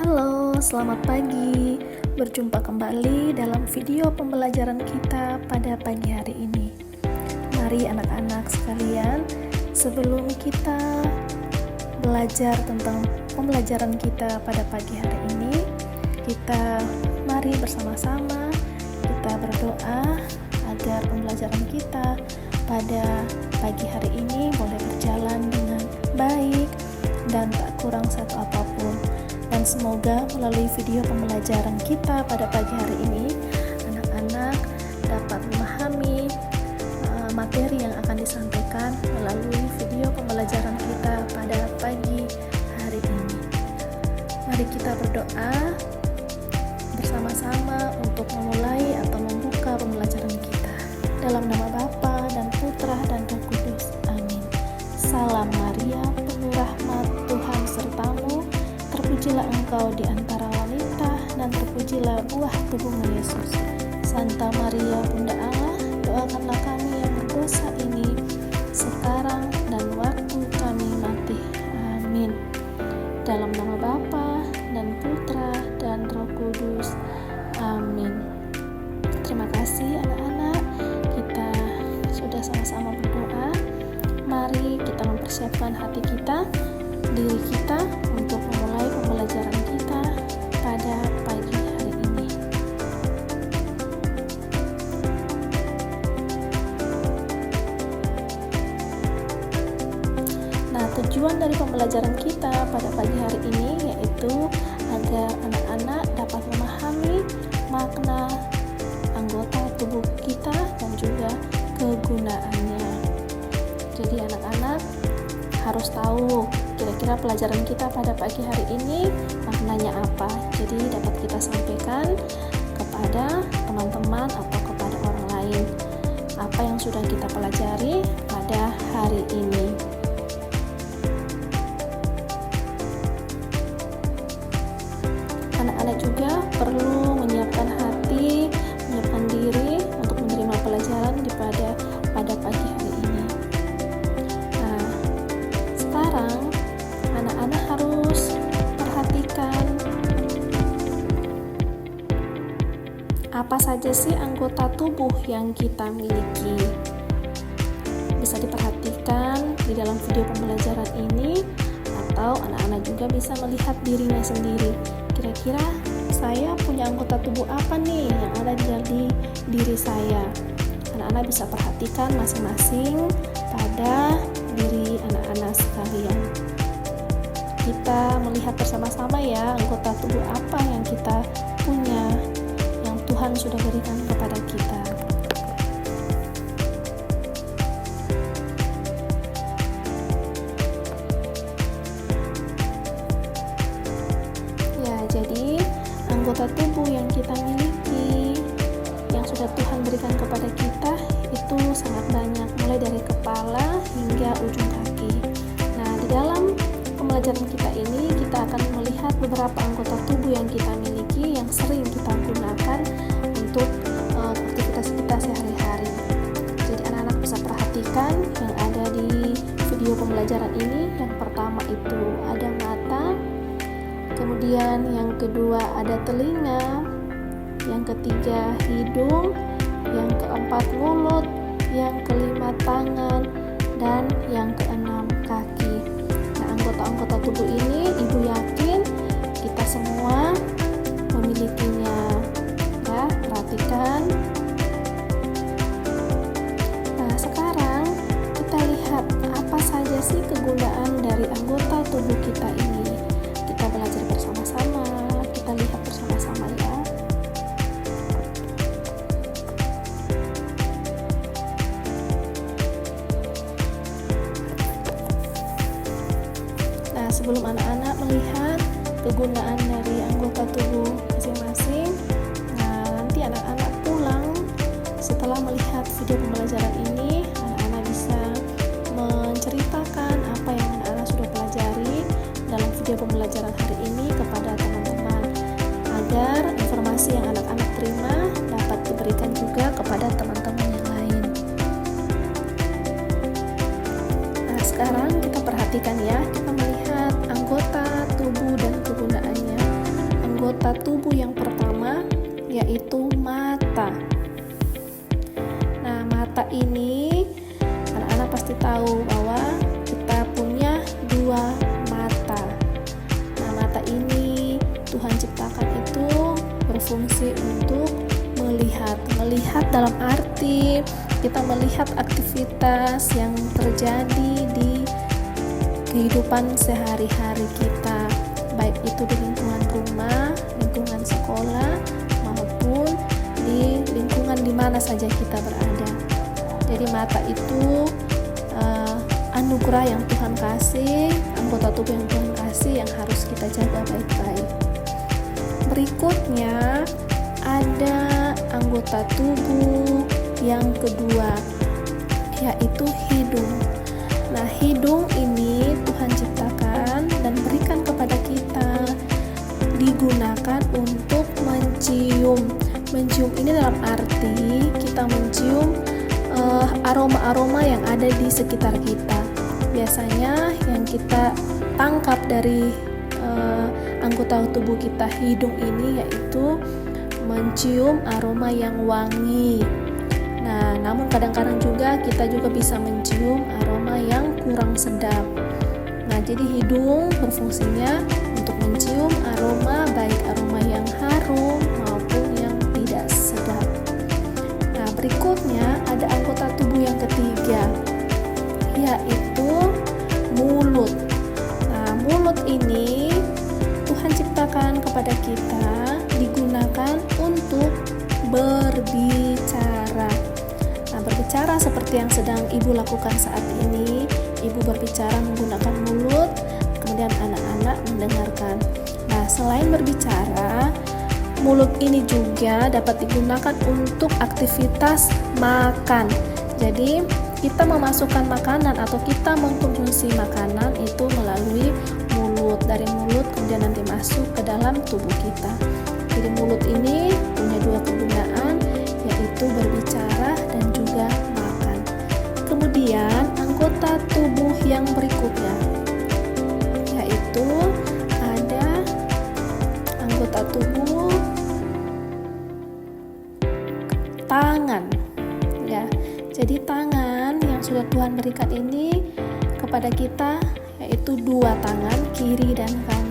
Halo, selamat pagi. Berjumpa kembali dalam video pembelajaran kita pada pagi hari ini. Mari anak-anak sekalian, sebelum kita belajar tentang pembelajaran kita pada pagi hari ini, mari bersama-sama kita berdoa agar pembelajaran kita pada pagi hari ini boleh berjalan dengan baik dan tak kurang satu apapun. Dan semoga melalui video pembelajaran kita pada pagi hari ini, anak-anak dapat memahami materi yang akan disampaikan melalui video pembelajaran kita pada pagi hari ini. Mari kita berdoa bersama-sama untuk memulai atau membuka pembelajaran kita. Dalam nama Bapa dan Putra dan Roh Kudus. Amin. Salam Maria, penuh rahmat, Tuhan sertamu. Terpujilah engkau di antara wanita, dan terpujilah buah tubuhmu Yesus. Santa Maria, Bunda Allah, doakanlah kami yang berdosa ini, sekarang dan waktu kami mati. Amin. Dalam nama Bapa dan Putra dan Roh Kudus. Amin. Terima kasih anak-anak, kita sudah sama-sama berdoa. Mari kita mempersiapkan hati kita, diri kita untuk memulai pembelajaran kita pada pagi hari ini. Nah, tujuan dari pembelajaran kita pada pagi hari ini yaitu agar anak-anak dapat memahami makna anggota tubuh kita dan juga kegunaannya. Jadi anak-anak harus tahu kira-kira pelajaran kita pada pagi hari ini maknanya apa. Jadi dapat kita sampaikan kepada teman-teman atau kepada orang lain apa yang sudah kita pelajari pada hari ini. Anak-anak juga perlu menyiapkan hati, menyiapkan diri untuk menerima pelajaran pada pagi hari ini. Nah, sekarang anak-anak harus perhatikan apa saja sih anggota tubuh yang kita miliki. Bisa diperhatikan di dalam video pembelajaran ini, atau anak-anak juga bisa melihat dirinya sendiri. Kira-kira saya punya anggota tubuh apa nih yang ada di diri saya? Anak-anak bisa perhatikan masing-masing pada diri anak-anak sekalian. Kita melihat bersama-sama ya anggota tubuh apa yang kita punya, yang Tuhan sudah berikan kepada kita. Ya, jadi anggota tubuh yang kita miliki, yang sudah Tuhan berikan kepada kita itu sangat banyak, mulai dari kepala hingga ujung kaki. Nah, di dalam pembelajaran kita ini kita akan melihat beberapa anggota tubuh yang kita miliki yang sering kita gunakan untuk aktivitas kita sehari-hari. Jadi anak-anak bisa perhatikan yang ada di video pembelajaran ini. Yang pertama itu ada mata, kemudian yang kedua ada telinga, yang ketiga hidung, yang keempat mulut, yang kelima tangan, dan yang keenam kaki. Nah, anggota-anggota tubuh ini ibu yakin kita semua memilikinya. Ya, perhatikan. Nah, sekarang kita lihat apa saja sih kegunaan dari anggota tubuh kita ini. Kita belajar bersama-sama, kita lihat bersama-sama ya. Nah, sebelum anak-anak melihat kegunaan dari anggota tubuh masing-masing, nah nanti anak-anak pulang setelah melihat video pembelajaran ini, anak-anak bisa menceritakan apa yang anak-anak sudah pelajari dalam video pembelajaran hari ini kepada teman-teman, agar informasi yang anak-anak terima dapat diberikan juga kepada teman-teman yang lain. Nah, sekarang kita perhatikan ya, kita melihat anggota tubuh dan kegunaannya. anggota tubuh yang pertama, yaitu mata. Nah, mata ini anak-anak pasti tahu bahwa kita punya dua mata. Nah, mata ini Tuhan ciptakan itu berfungsi untuk melihat dalam arti kita melihat aktivitas yang terjadi di kehidupan sehari-hari kita, baik itu di lingkungan rumah, lingkungan sekolah, maupun di lingkungan di mana saja kita berada. Jadi mata itu anugerah yang Tuhan kasih, anggota tubuh yang Tuhan kasih yang harus kita jaga baik-baik. Berikutnya ada anggota tubuh yang kedua, yaitu hidung. Nah, hidung ini Tuhan ciptakan dan berikan kepada kita, digunakan untuk mencium. Mencium ini dalam arti kita mencium aroma-aroma yang ada di sekitar kita. Biasanya yang kita tangkap dari anggota tubuh kita, hidung ini, yaitu mencium aroma yang wangi. Nah, namun kadang-kadang juga kita juga bisa mencium aroma yang kurang sedap. Nah, jadi hidung berfungsinya untuk mencium aroma, baik aroma yang harum maupun yang tidak sedap. Nah, berikutnya ada anggota tubuh yang ketiga, yaitu mulut. Nah, mulut ini Tuhan ciptakan kepada kita, digunakan untuk berbicara. Nah, berbicara seperti yang sedang Ibu lakukan saat ini. Ibu berbicara menggunakan mulut, kemudian anak-anak mendengarkan. Nah, selain berbicara, mulut ini juga dapat digunakan untuk aktivitas makan. Jadi, kita memasukkan makanan atau kita mengkonsumsi makanan itu melalui mulut. Dari mulut kemudian nanti masuk ke dalam tubuh kita. Jadi mulut ini punya dua kegunaan, yaitu berbicara dan juga makan. Kemudian anggota tubuh yang berikutnya, yaitu ada anggota tubuh tangan. Ya, jadi tangan yang sudah Tuhan berikan ini kepada kita, yaitu dua tangan, kiri dan kanan.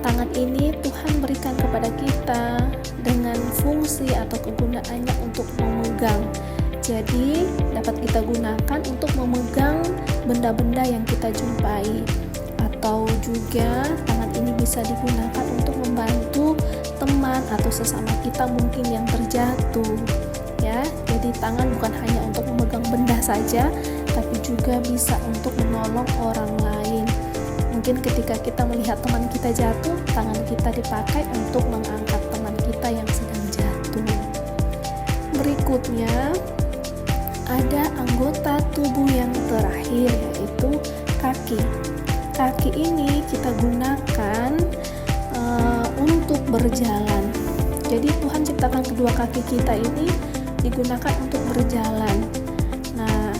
Tangan ini Tuhan berikan kepada kita dengan fungsi atau kegunaannya untuk memegang. Jadi dapat kita gunakan untuk memegang benda-benda yang kita jumpai, atau juga tangan ini bisa digunakan untuk membantu teman atau sesama kita mungkin yang terjatuh. Ya, jadi tangan bukan hanya untuk memegang benda saja, tapi juga bisa untuk menolong orang lain. Mungkin ketika kita melihat teman kita jatuh, tangan kita dipakai untuk mengangkat teman kita yang sedang jatuh. Berikutnya ada anggota tubuh yang terakhir, yaitu kaki. Kaki ini kita gunakan untuk berjalan. Jadi Tuhan ciptakan kedua kaki kita ini digunakan untuk berjalan. Nah,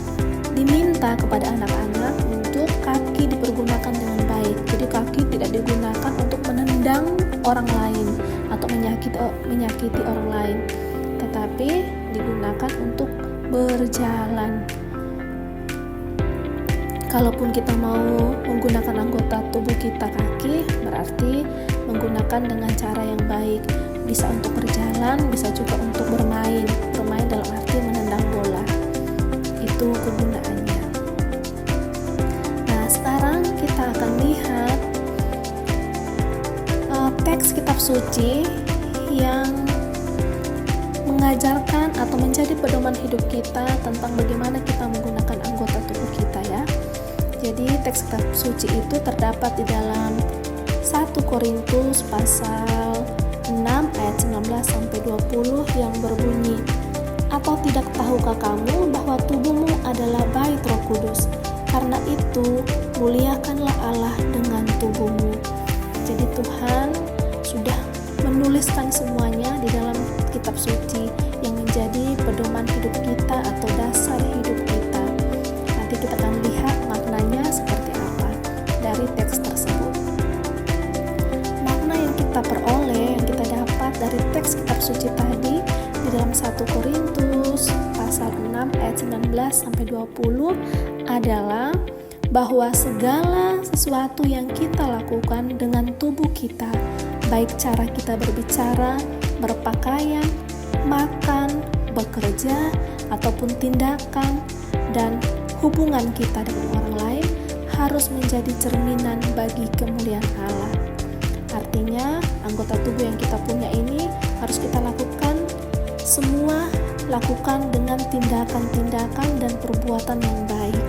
diminta kepada anak-anak untuk kaki dipergunakan dengan baik. Jadi kaki tidak digunakan untuk menendang orang lain atau menyakiti orang lain, tetapi digunakan untuk berjalan. Kalaupun kita mau menggunakan anggota tubuh kita kaki, berarti menggunakan dengan cara yang baik. Bisa untuk berjalan, bisa juga untuk bermain. Bermain dalam arti menendang bola. Itu kegunaannya. Nah, sekarang kita akan lihat teks kitab suci yang mengajarkan atau menjadi pedoman hidup kita tentang bagaimana kita menggunakan anggota tubuh kita, ya. Jadi teks kitab suci itu terdapat di dalam 1 Korintus pasal 6 ayat 19 sampai 20 yang berbunyi, "Atau tidak tahukah kamu bahwa tubuhmu adalah bait Roh Kudus? Karena itu muliakanlah Allah dengan tubuhmu." Jadi Tuhan sudah menuliskan semuanya di dalam kitab suci yang menjadi pedoman hidup kita atau dasar hidup kita. Nanti kita akan lihat maknanya seperti apa dari teks tersebut. Makna yang kita peroleh, yang kita teks kitab suci tadi di dalam 1 Korintus pasal 6 ayat 19 sampai 20 adalah bahwa segala sesuatu yang kita lakukan dengan tubuh kita, baik cara kita berbicara, berpakaian, makan, bekerja, ataupun tindakan dan hubungan kita dengan orang lain harus menjadi cerminan bagi kemuliaan Allah. Artinya, anggota tubuh yang kita punya ini harus kita lakukan dengan tindakan-tindakan dan perbuatan yang baik,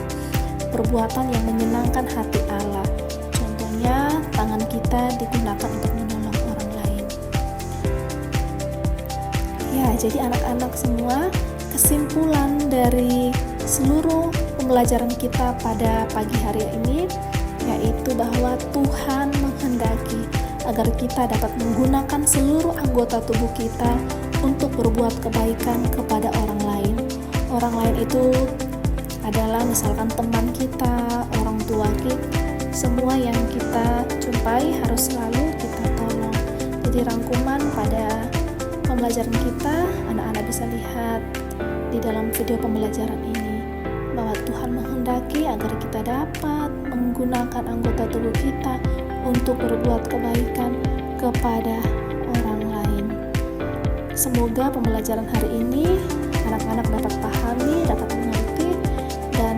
perbuatan yang menyenangkan hati Allah. Contohnya, tangan kita digunakan untuk menolong orang lain. Ya, jadi anak-anak semua, kesimpulan dari seluruh pembelajaran kita pada pagi hari ini yaitu bahwa Tuhan menghendaki agar kita dapat menggunakan seluruh anggota tubuh kita untuk berbuat kebaikan kepada orang lain. Orang lain itu adalah misalkan teman kita, orang tua kita, semua yang kita jumpai harus selalu kita tolong. Jadi rangkuman pada pembelajaran kita, anak-anak bisa lihat di dalam video pembelajaran ini bahwa Tuhan menghendaki agar kita dapat menggunakan anggota tubuh kita untuk berbuat kebaikan kepada orang lain. Semoga pembelajaran hari ini anak-anak dapat pahami, dapat mengerti, dan